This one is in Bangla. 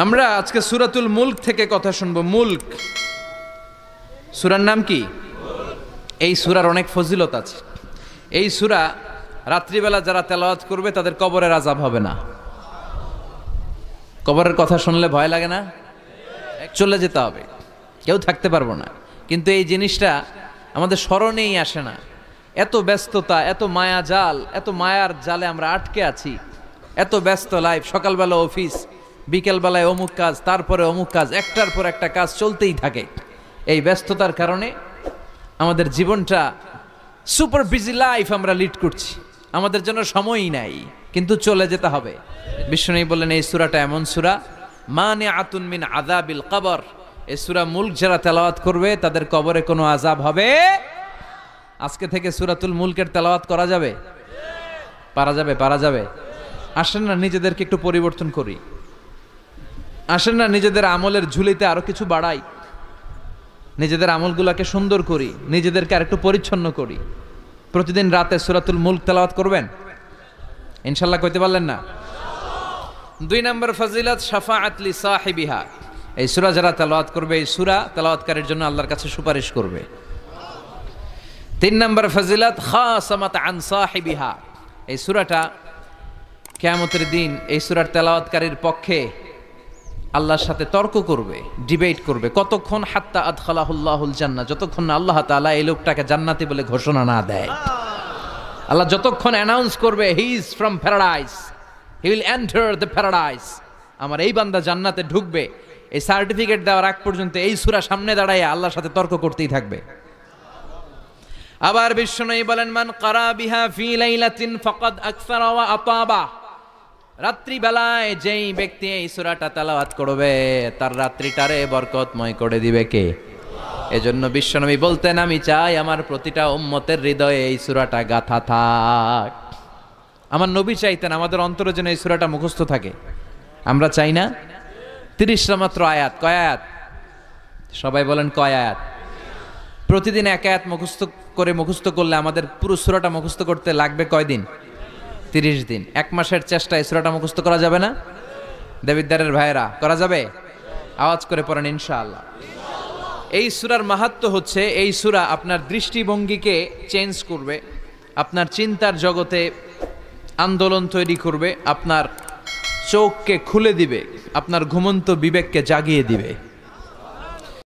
আমরা আজকে সূরাতুল মুলক থেকে কথা শুনবো। মুলক সূরার নাম কি? এই সূরার অনেক ফজিলত আছে। এই সূরা রাত্রিবেলা যারা তেলাওয়াত করবে তাদের কবরের আযাব হবে না। কবরের কথা শুনলে ভয় লাগে না? চলে যেতে হবে, কেউ থাকতে পারবো না। কিন্তু এই জিনিসটা আমাদের স্মরণেই আসে না। এত ব্যস্ততা, এত মায়া জাল, এত মায়ার জালে আমরা আটকে আছি। এত ব্যস্ত লাইফ, সকালবেলা অফিস, বিকেলবেলায় অমুক কাজ, তারপরে অমুক কাজ, একটার পর একটা কাজ চলতেই থাকে। এই ব্যস্ততার কারণে আমাদের জীবনটা সুপার বিজি লাইফ আমরা লিড করছি, আমাদের জন্য সময়ই নাই, কিন্তু চলে যেতে হবে। বিষ্ণু বললেন এই সূরাটা এমন সূরা মানিআতুন মিন আযাবিল কবর। এই সূরা মুলক যারা তেলাওয়াত করবে তাদের কবরে কোনো আযাব হবে। আজকে থেকে সূরাতুল মুলকের তেলাওয়াত করা যাবে? পারা যাবে? পারা যাবে? আসেন না নিজেদেরকে একটু পরিবর্তন করি, আসেন না নিজেদের আমলের ঝুলিতে আরো কিছু বাড়াই, নিজেদের আমলগুলোকে সুন্দর করি, নিজেদেরকে আর একটু পরিচ্ছন্ন করি। প্রতিদিন রাতে সূরাতুল মুলক তেলাওয়াত করবেন ইনশাআল্লাহ। কইতে পারলেন না? 2 নম্বর ফজিলত শাফাআত লি সাহিবিহা। এই সূরা যারা তেলাওয়াত করবে, এই সূরা তেলাওয়াতকারীর জন্য আল্লাহর কাছে সুপারিশ করবে। 3 নম্বর ফজিলত খাসামাত আন সাহিবিহা। এই সূরাটা কিয়ামতের দিন এই সূরার তেলাওয়াতকারীর পক্ষে আল্লাহর সাথে তর্ক করবে, ডিবেট করবে। কতক্ষণ? হাত্তা আদখালাহুল্লাহুল জান্নাহ, যতক্ষণ না আল্লাহ তাআলা এই লোকটাকে জান্নাতি বলে ঘোষণা না দেয়। আল্লাহ যতক্ষণ অ্যানাউন্স করবে he is from paradise, he will enter the paradise, আমার এই বান্দা জান্নাতে ঢুকবে, এই সার্টিফিকেট দেওয়ার আগ পর্যন্ত এই সূরা সামনে দাঁড়ায় আল্লাহর সাথে তর্ক করতেই থাকবে। আবার বিশ্বনবী বলেন মান কারা বিহা ফি লাইলাতিন ফাকাদ আকসারা ওয়া আতাবা। রাত্রি বেলায় যেই ব্যক্তি এই সূরাটা তেলাওয়াত করবে তার রাত্রিটারে বরকতময় করে দিবে কে? এজন্য বিশ্বনবী বলতেন আমি চাই আমার প্রতিটা উম্মতের হৃদয়ে এই সূরাটা গাথা থাক। আমার নবী চাইতেন আমাদের অন্তরে যেন এই সূরাটা মুখস্থ থাকে। আমরা চাই না? 30টা মাত্র আয়াত। কয় আয়াত? সবাই বলেন কয় আয়াত? প্রতিদিন এক আয়াত মুখস্থ করলে আমাদের পুরো সূরাটা মুখস্থ করতে লাগবে কয় দিন? 30 দিন। 1 মাসের চেষ্টায় সূরাটা মুখস্থ করা যাবে না? দেবিদ্দারের ভাইয়েরা করা যাবে? আওয়াজ করে পড়েন ইনশাআল্লাহ। এই সূরার মাহাত্ম্য হচ্ছে এই সূরা আপনার দৃষ্টিভঙ্গিকে চেঞ্জ করবে, আপনার চিন্তার জগতে আন্দোলন তৈরি করবে, আপনার চোখকে খুলে দিবে, আপনার ঘুমন্ত বিবেককে জাগিয়ে দিবে।